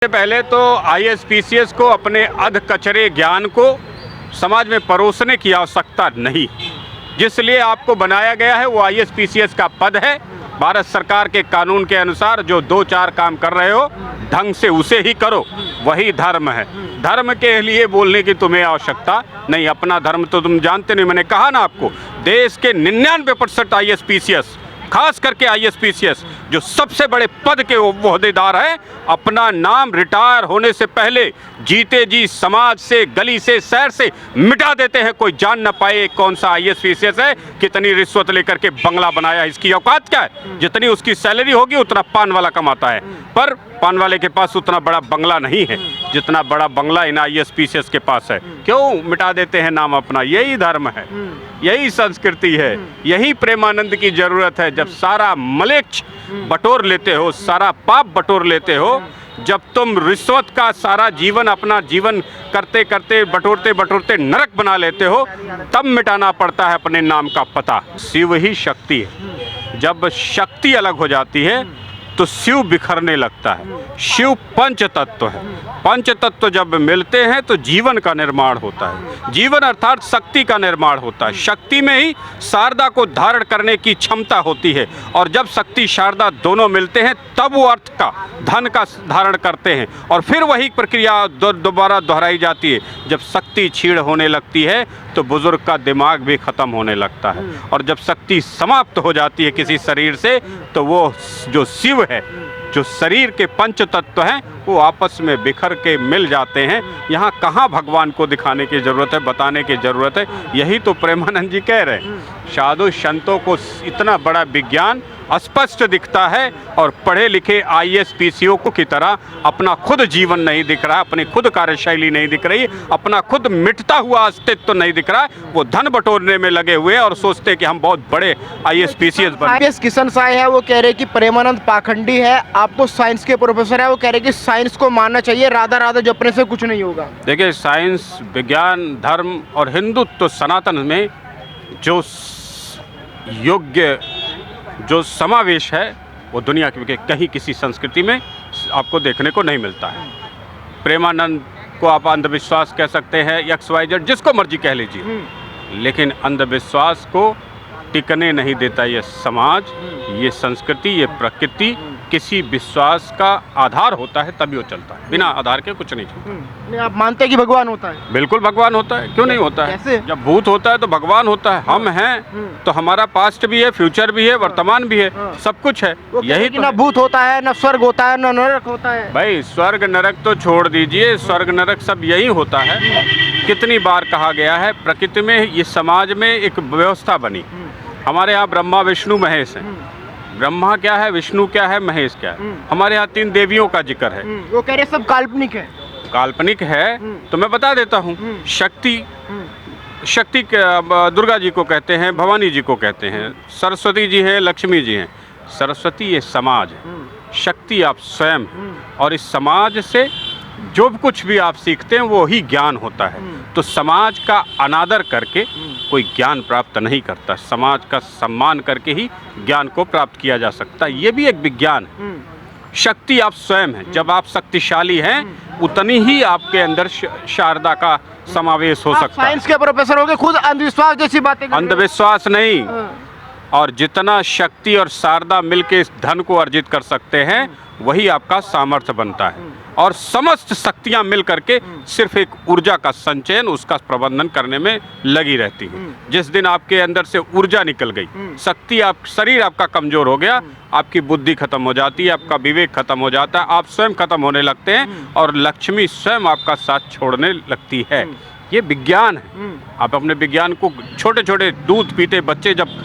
पहले तो आईएएस को अपने अध कचरे ज्ञान को समाज में परोसने की आवश्यकता नहीं, जिस लिए आपको बनाया गया है वो आईएएस का पद है। भारत सरकार के कानून के अनुसार जो 2-4 काम कर रहे हो ढंग से उसे ही करो, वही धर्म है। धर्म के लिए बोलने की तुम्हें आवश्यकता नहीं, अपना धर्म तो तुम जानते नहीं। मैंने कहा ना आपको, देश के 99% आईएएस खास करके आईएएस जो सबसे बड़े पद के ओहदेदार हैं, अपना नाम रिटायर होने से पहले जीते जी समाज से, गली से, शहर से मिटा देते हैं। कोई जान न पाए कौन सा आईएएस है, कितनी रिश्वत लेकर के बंगला बनाया, इसकी औकात क्या है। जितनी उसकी सैलरी होगी उतना पान वाला कमाता है, पर पान वाले के पास उतना बड़ा बंगला नहीं है जितना बड़ा बंगला इन आईएएस के पास है। क्यों मिटा देते हैं नाम अपना? यही धर्म है, यही संस्कृति है, यही प्रेमानंद की जरूरत है। जब सारा मलेच्छ बटोर लेते हो, सारा पाप बटोर लेते हो, जब तुम रिश्वत का सारा जीवन, अपना जीवन करते करते बटोरते बटोरते नरक बना लेते हो, तब मिटाना पड़ता है अपने नाम का पता। शिव ही शक्ति है। जब शक्ति अलग हो जाती है तो शिव बिखरने लगता है। शिव पंच तत्व है। पंच तत्व जब मिलते हैं तो जीवन का निर्माण होता है। जीवन अर्थात शक्ति का निर्माण होता है। शक्ति में ही शारदा को धारण करने की क्षमता होती है, और जब शक्ति शारदा दोनों मिलते हैं तब वो अर्थ का, धन का धारण करते हैं, और फिर वही प्रक्रिया दोबारा दोहराई जाती है। जब शक्ति क्षीण होने लगती है तो बुजुर्ग का दिमाग भी खत्म होने लगता है, और जब शक्ति समाप्त हो जाती है किसी शरीर से तो वो जो शिव है, जो शरीर के पंच तत्व हैं, वो आपस में बिखर के मिल जाते हैं। यहाँ कहाँ भगवान को दिखाने की ज़रूरत है, बताने की ज़रूरत है? यही तो प्रेमानंद जी कह रहे हैं। साधु संतों को इतना बड़ा विज्ञान स्पष्ट दिखता है, और पढ़े लिखे आईएएस की तरह अपना खुद जीवन नहीं दिख रहा, अपनी खुद कार्यशैली नहीं दिख रही, अपना खुद मिटता हुआ अस्तित्व तो नहीं दिख रहा। वो धन बटोरने में लगे हुए और सोचते कि हम बहुत बड़े आईएएस आईपीएस किशन साय है, वो कह रहे कि प्रेमानंद पाखंडी है। आपको साइंस के प्रोफेसर है, वो कह रहे कि साइंस को मानना चाहिए, राधा राधा जपने से कुछ नहीं होगा। देखिए, साइंस, विज्ञान, धर्म और हिंदुत्व सनातन में जो योग्य जो समावेश है वो दुनिया के कहीं किसी संस्कृति में आपको देखने को नहीं मिलता है। प्रेमानंद को आप अंधविश्वास कह सकते हैं, XYZ जिसको मर्जी कह लीजिए, लेकिन अंधविश्वास को टिकने नहीं देता ये समाज, ये संस्कृति, ये प्रकृति। किसी विश्वास का आधार होता है तभी वो चलता है, बिना आधार के कुछ नहीं चलता। आप मानते हैं कि भगवान होता है? बिल्कुल भगवान होता है, क्यों नहीं होता है? कैसे? जब भूत होता है तो भगवान होता है। हम हैं तो हमारा पास्ट भी है, फ्यूचर भी है, वर्तमान भी है, सब कुछ है। यही तो ना भूत होता है, ना स्वर्ग होता है, ना नरक होता है। भाई स्वर्ग नरक तो छोड़ दीजिए, स्वर्ग नरक सब यही होता है। कितनी बार कहा गया है, प्रकृति में, ये समाज में एक व्यवस्था बनी। हमारे यहाँ ब्रह्मा विष्णु महेश है। ब्रह्मा क्या है, विष्णु क्या है, महेश क्या है? हमारे यहाँ 3 देवियों का जिक्र है। वो कह रहे सब काल्पनिक है। काल्पनिक है तो मैं बता देता हूँ। शक्ति दुर्गा जी को कहते हैं, भवानी जी को कहते हैं, सरस्वती जी हैं, लक्ष्मी जी हैं। सरस्वती ये समाज है, शक्ति आप स्वयं हैं, और इस समाज से जो कुछ भी आप सीखते हैं वो ही ज्ञान होता है। तो समाज का अनादर करके कोई ज्ञान प्राप्त नहीं करता, समाज का सम्मान करके ही ज्ञान को प्राप्त किया जा सकता है। ये भी एक विज्ञान है। शक्ति आप स्वयं हैं। जब आप शक्तिशाली हैं उतनी ही आपके अंदर शारदा का समावेश हो सकता है। साइंस के प्रोफेसर हो गए, खुद अंधविश्वास जैसी बातें। अंधविश्वास नहीं, और जितना शक्ति और शारदा मिलके इस धन को अर्जित कर सकते हैं वही आपका सामर्थ्य बनता है। और समस्त शक्तियां मिल करके सिर्फ एक ऊर्जा का संचयन, उसका प्रबंधन करने में लगी रहती है। जिस दिन आपके अंदर से ऊर्जा निकल गई, शक्ति, आप शरीर आपका कमजोर हो गया, आपकी बुद्धि खत्म हो जाती है, आपका विवेक खत्म हो जाता है, आप स्वयं खत्म होने लगते हैं, और लक्ष्मी स्वयं आपका साथ छोड़ने लगती है। ये विज्ञान है। आप अपने विज्ञान को, छोटे छोटे दूध पीते बच्चे जब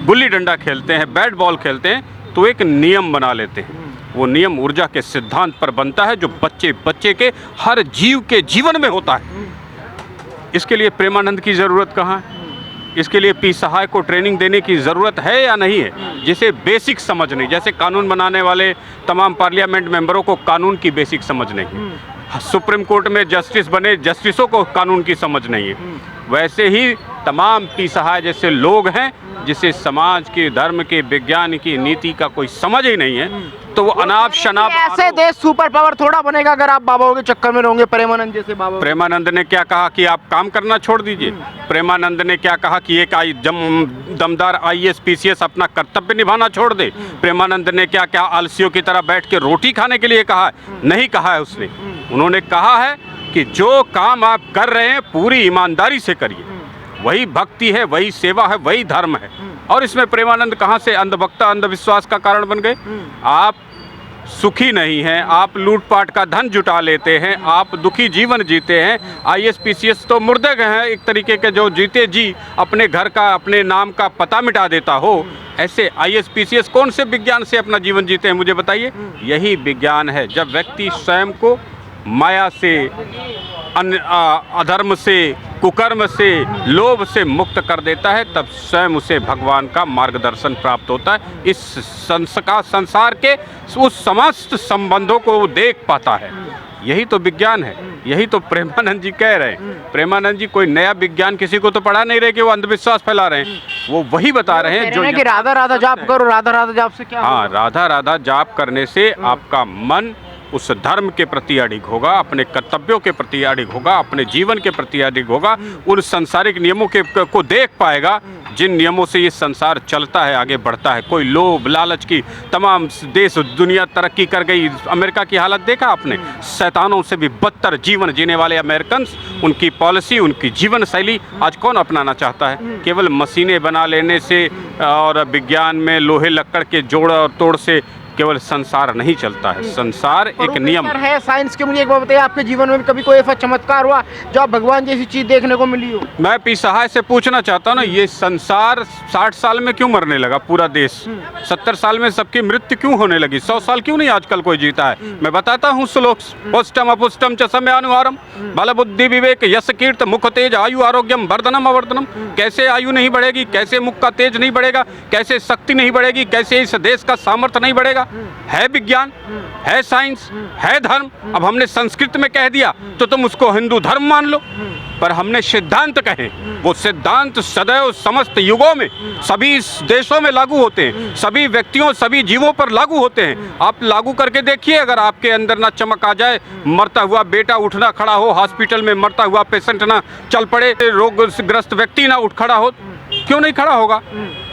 गुल्ली डंडा खेलते हैं, बैट बॉल खेलते हैं, तो एक नियम बना लेते हैं। वो नियम ऊर्जा के सिद्धांत पर बनता है, जो बच्चे के हर जीव के जीवन में होता है। इसके लिए प्रेमानंद की ज़रूरत कहाँ है? इसके लिए पी सहाय को ट्रेनिंग देने की ज़रूरत है या नहीं है? जिसे बेसिक समझ नहीं, जैसे कानून बनाने वाले तमाम पार्लियामेंट मेंबरों को कानून की बेसिक समझ नहीं है, सुप्रीम कोर्ट में जस्टिस बने जस्टिसों को कानून की समझ नहीं है, वैसे ही तमाम पी सहाय जैसे लोग हैं जिसे समाज के, धर्म के, विज्ञान की, नीति का कोई समझ ही नहीं है, तो वो अनाप शनाप ऐसे देश सुपर पावर थोड़ा बनेगा अगर आप बाबाओं के चक्कर में रहोगे, प्रेमानंद जैसे बाबा। प्रेमानंद ने क्या कहा कि आप काम करना छोड़ दीजिए। प्रेमानंद ने क्या कहा कि एक दमदार IAS PCS अपना कर्तव्य निभाना छोड़ दे। प्रेमानंद ने क्या क्या आलसियों की तरह बैठ के रोटी खाने के लिए कहा है? नहीं कहा है उसने। उन्होंने कहा है कि जो काम आप कर रहे हैं पूरी ईमानदारी से करिए, वही भक्ति है, वही सेवा है, वही धर्म है। और इसमें प्रेमानंद कहाँ से अंधभक्ता, अंधविश्वास का कारण बन गए? आप सुखी नहीं हैं, आप लूटपाट का धन जुटा लेते हैं, आप दुखी जीवन जीते हैं। IAS PCS तो मुर्दे गए हैं एक तरीके के, जो जीते जी अपने घर का, अपने नाम का पता मिटा देता हो। ऐसे IAS PCS कौन से विज्ञान से अपना जीवन जीते हैं, मुझे बताइए। यही विज्ञान है, जब व्यक्ति स्वयं को माया से, अधर्म से, कुकर्म से, लोभ से मुक्त कर देता है, तब स्वयं उसे भगवान का मार्गदर्शन प्राप्त होता है। इस संसार के उस समस्त संबंधों को वो देख पाता है। यही तो विज्ञान है, यही तो प्रेमानंद जी कह रहे हैं। प्रेमानंद जी कोई नया विज्ञान किसी को तो पढ़ा नहीं रहे कि वो अंधविश्वास फैला रहे हैं, वो वही बता रहे हैं जो कि राधा राधा जाप करो, राधा राधा जाप से क्या हाँ, होगा? राधा राधा जाप करने से आपका मन उस धर्म के प्रति अडिग होगा, अपने कर्तव्यों के प्रति अडिग होगा, अपने जीवन के प्रति अडिग होगा, उन सांसारिक नियमों को देख पाएगा जिन नियमों से ये संसार चलता है, आगे बढ़ता है। कोई लोभ लालच की, तमाम देश दुनिया तरक्की कर गई। अमेरिका की हालत देखा आपने? शैतानों से भी बदतर जीवन जीने वाले अमेरिकन, उनकी पॉलिसी, उनकी जीवन शैली आज कौन अपनाना चाहता है? केवल मशीनें बना लेने से और विज्ञान में लोहे लक्कड़ के जोड़ और तोड़ से केवल संसार नहीं चलता है। संसार एक नियम है साइंस के। मुझे एक बात बताइए, आपके जीवन में कभी कोई ऐसा चमत्कार हुआ जो आप भगवान जैसी चीज देखने को मिली हो? मैं पी सहाय से पूछना चाहता हूँ ना, ये संसार 60 साल में क्यों मरने लगा पूरा देश? 70 साल में सबकी मृत्यु क्यों होने लगी? 100 साल क्यों नहीं आजकल कोई जीता है? मैं बताता हूँ श्लोक, पुष्टम अपुष्टम च समयानुहारम बल बुद्धि विवेक यश कीर्त मुख तेज आयु आरोग्यम वर्धनम अवर्धनम। कैसे आयु नहीं बढ़ेगी, कैसे मुख का तेज नहीं बढ़ेगा, कैसे शक्ति नहीं बढ़ेगी, कैसे इस देश का सामर्थ्य नहीं बढ़ेगा? है विज्ञान, है साइंस, है धर्म। अब हमने संस्कृत में कह दिया तो तुम उसको हिंदू धर्म मान लो, पर हमने सिद्धांत कहे। वो सिद्धांत सदैव समस्त युगों में, सभी देशों में लागू होते हैं, सभी व्यक्तियों, सभी जीवों पर लागू होते हैं। आप लागू करके देखिए, अगर आपके अंदर ना चमक आ जाए, मरता हुआ बेटा उठना खड़ा हो, हॉस्पिटल में मरता हुआ पेशेंट ना चल पड़े, रोगग्रस्त व्यक्ति ना उठ खड़ा हो, क्यों नहीं खड़ा होगा?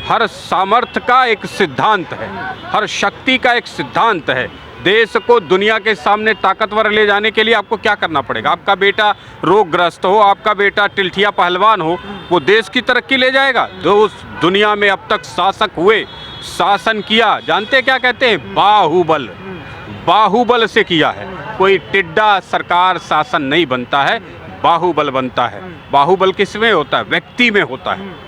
हर सामर्थ्य का एक सिद्धांत है, हर शक्ति का एक सिद्धांत है। देश को दुनिया के सामने ताकतवर ले जाने के लिए आपको क्या करना पड़ेगा? आपका बेटा रोगग्रस्त हो, आपका बेटा टिल्ठिया पहलवान हो, वो देश की तरक्की ले जाएगा? जो उस दुनिया में अब तक शासक हुए, शासन किया, जानते क्या कहते हैं? बाहुबल। बाहुबल से किया है। कोई टिड्डा सरकार शासन नहीं बनता है, बाहुबल बनता है। बाहुबल किस में होता है? व्यक्ति में होता है,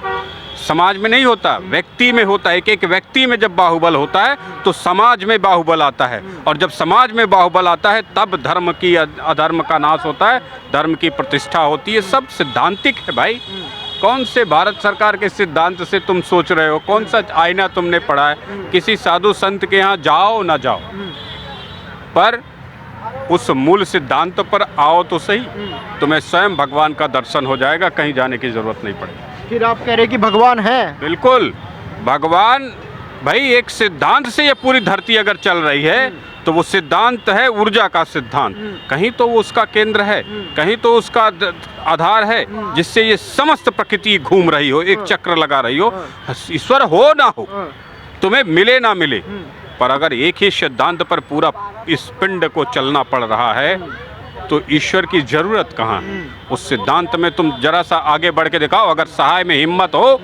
समाज में नहीं होता, व्यक्ति में होता है। एक एक व्यक्ति में जब बाहुबल होता है तो समाज में बाहुबल आता है, और जब समाज में बाहुबल आता है तब धर्म की, अधर्म का नाश होता है, धर्म की प्रतिष्ठा होती है। सब सिद्धांतिक है भाई। कौन से भारत सरकार के सिद्धांत से तुम सोच रहे हो? कौन सा आईना तुमने पढ़ा है? किसी साधु संत के यहाँ जाओ ना जाओ, पर उस मूल सिद्धांत पर आओ तो सही, तुम्हें स्वयं भगवान का दर्शन हो जाएगा, कहीं जाने की जरूरत नहीं पड़ेगी। फिर आप कह रहे कि भगवान है? बिल्कुल भगवान भाई। एक सिद्धांत से ये पूरी धरती अगर चल रही है तो वो सिद्धांत है ऊर्जा का सिद्धांत। कहीं तो वो उसका केंद्र है, कहीं तो उसका आधार है, जिससे ये समस्त प्रकृति घूम रही हो, एक चक्र लगा रही हो। ईश्वर हो ना हो, तुम्हें मिले ना मिले, पर अगर एक ही सिद्धांत पर पूरा इस पिंड को चलना पड़ रहा है तो ईश्वर की जरूरत कहाँ है? उस सिद्धांत में तुम जरा सा आगे बढ़ के दिखाओ। अगर सहाय में हिम्मत हो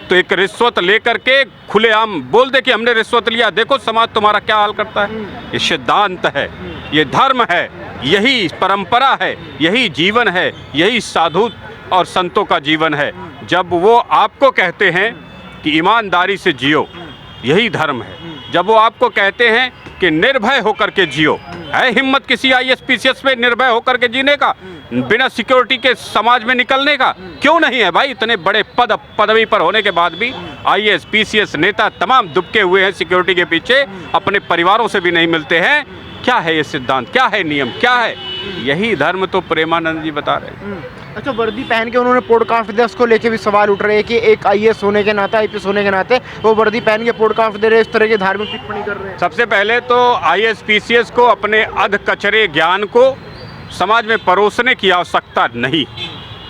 तो एक रिश्वत लेकर के खुलेआम बोल दे कि हमने रिश्वत लिया, देखो समाज तुम्हारा क्या हाल करता है। ये सिद्धांत है, ये धर्म है, यही परंपरा है, यही जीवन है, यही साधु और संतों का जीवन है। जब वो आपको कहते हैं कि ईमानदारी से जियो, यही धर्म है। जब वो आपको कहते हैं कि निर्भय होकर के जियो, है हिम्मत किसी IAS PCS में निर्भय होकर के जीने का, बिना सिक्योरिटी के समाज में निकलने का? क्यों नहीं है भाई? इतने बड़े पदवी पर होने के बाद भी IAS PCS नेता तमाम दुबके हुए हैं सिक्योरिटी के पीछे, अपने परिवारों से भी नहीं मिलते हैं। क्या है ये सिद्धांत? क्या है नियम? क्या है? यही धर्म तो प्रेमानंद जी बता रहे हैं। अच्छा, वर्दी पहन के उन्होंने पॉडकास्ट दिया, उसको लेके भी सवाल उठ रहे हैं कि एक आईएएस होने के नाते, आईपीएस होने के नाते वो वर्दी पहन के पॉडकास्ट दे रहे हैं, इस तरह की धार्मिक टिप्पणी कर रहे हैं। सबसे पहले तो आईएएस पीसीएस को अपने अध कचरे ज्ञान को समाज में परोसने की आवश्यकता नहीं।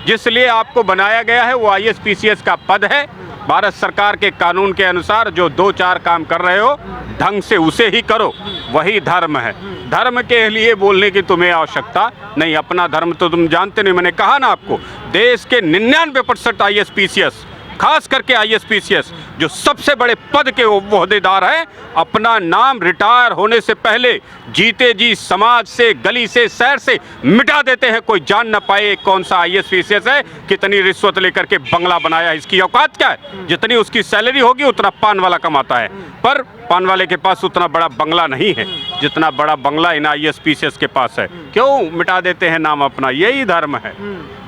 जिस लिए आपको बनाया गया है वो आईएएस पीसीएस का पद है। भारत सरकार के कानून के अनुसार जो 2-4 काम कर रहे हो ढंग से उसे ही करो, वही धर्म है। धर्म के लिए बोलने की तुम्हें आवश्यकता नहीं। अपना धर्म तो तुम जानते नहीं। मैंने कहा ना आपको, देश के 99% आईएएस पीसीएस, खास करके आईएएस पीसीएस जो सबसे बड़े पद के ओहदेदार हैं, अपना नाम रिटायर होने से पहले जीते जी समाज से, गली से, शहर से मिटा देते हैं। कोई जान न पाए कौन सा आईएएस पीसीएस है, कितनी रिश्वत लेकर के बंगला बनाया। इसकी औकात क्या है? जितनी उसकी सैलरी होगी उतना पान वाला कमाता है, पर पान वाले के पास उतना बड़ा बंगला नहीं है जितना बड़ा बंगला इन आईएएस पीसीएस के पास है। क्यों मिटा देते हैं नाम अपना? यही धर्म है,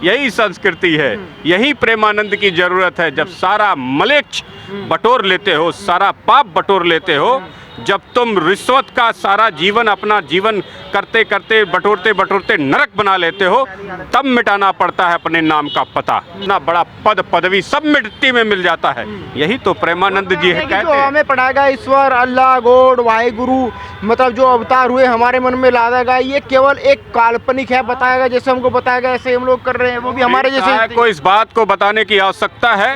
यही संस्कृति है, यही प्रेमानंद की जरूरत है। जब सारा मलेच्छ बटोर लेते हो, सारा पाप बटोर लेते हो, जब तुम रिश्वत का सारा जीवन, अपना जीवन करते करते बटोरते बटोरते नरक बना लेते हो, तब मिटाना पड़ता है अपने नाम का पता। इतना बड़ा पद पदवी सब मिट्टी में मिल जाता है। यही तो प्रेमानंद जी है कहते जो हैं। हमें पढ़ाएगा ईश्वर, अल्लाह, गॉड, वाहेगुरु, मतलब जो अवतार हुए हमारे मन में लादा गया, ये केवल एक काल्पनिक है। बताएगा जैसे हमको बताएगा ऐसे हम लोग कर रहे हैं, वो भी हमारे जैसे। को इस बात को बताने की आवश्यकता है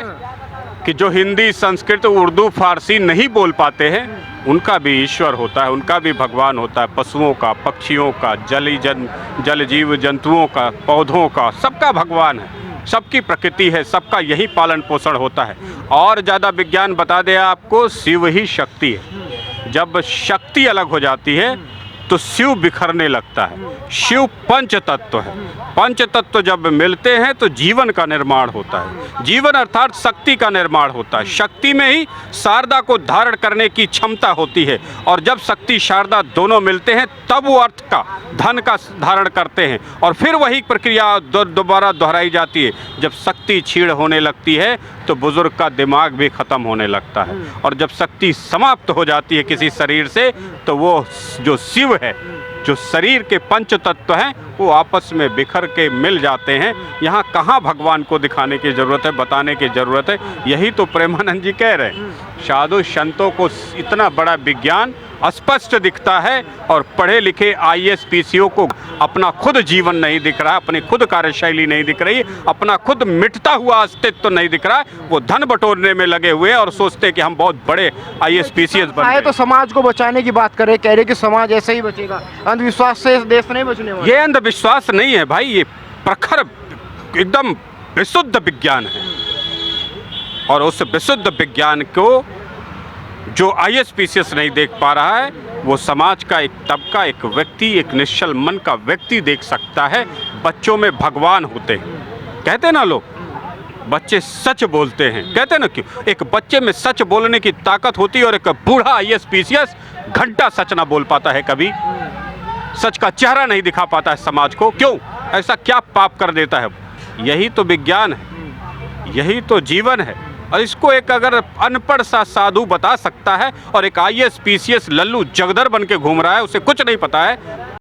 कि जो हिंदी, संस्कृत, उर्दू, फारसी नहीं बोल पाते हैं, उनका भी ईश्वर होता है, उनका भी भगवान होता है। पशुओं का, पक्षियों का, जल जीव जंतुओं का, पौधों का, सबका भगवान है, सबकी प्रकृति है, सबका यही पालन पोषण होता है। और ज़्यादा विज्ञान बता दे आपको, शिव ही शक्ति है। जब शक्ति अलग हो जाती है तो शिव बिखरने लगता है। शिव पंच तत्व है। पंच तत्व जब मिलते हैं तो जीवन का निर्माण होता है। जीवन अर्थात शक्ति का निर्माण होता है। शक्ति में ही शारदा को धारण करने की क्षमता होती है, और जब शक्ति शारदा दोनों मिलते हैं तब वो अर्थ का, धन का धारण करते हैं, और फिर वही प्रक्रिया दोबारा दोहराई जाती है। जब शक्ति क्षीण होने लगती है तो बुजुर्ग का दिमाग भी खत्म होने लगता है, और जब शक्ति समाप्त हो जाती है किसी शरीर से तो वो जो शिव है, जो शरीर के पंच तत्व हैं, वो आपस में बिखर के मिल जाते हैं। यहाँ कहाँ भगवान को दिखाने की ज़रूरत है, बताने की ज़रूरत है? यही तो प्रेमानंद जी कह रहे हैं। साधु संतों को इतना बड़ा विज्ञान स्पष्ट दिखता है, और पढ़े लिखे आईएएस पीसीओ को अपना खुद जीवन नहीं दिख रहा, अपनी खुद कार्यशैली नहीं दिख रही, अपना खुद मिटता हुआ अस्तित्व तो नहीं दिख रहा। वो धन बटोरने में लगे हुए हैं और सोचते कि हम बहुत बड़े आईएएस पीसीएस बन गए। तो समाज को बचाने की बात करें, कह रहे कि समाज ऐसे ही बचेगा, अंधविश्वास से देश नहीं बचने वाला। ये अंधविश्वास नहीं है भाई, ये प्रखर एकदम विशुद्ध विज्ञान है, और उस विशुद्ध विज्ञान को जो आईएएस पीसीएस नहीं देख पा रहा है, वो समाज का एक तबका, एक व्यक्ति, एक निश्चल मन का व्यक्ति देख सकता है। बच्चों में भगवान होते हैं, कहते ना लोग, बच्चे सच बोलते हैं, कहते ना क्यों? एक बच्चे में सच बोलने की ताकत होती है, और एक बूढ़ा आईएएस पीसीएस घंटा सच ना बोल पाता है, कभी सच का चेहरा नहीं दिखा पाता है समाज को। क्यों? ऐसा क्या पाप कर देता है? यही तो विज्ञान है, यही तो जीवन है। और इसको एक अगर अनपढ़ सा साधु बता सकता है, और एक आईएएस पीसीएस लल्लू जगदर बन के घूम रहा है, उसे कुछ नहीं पता है,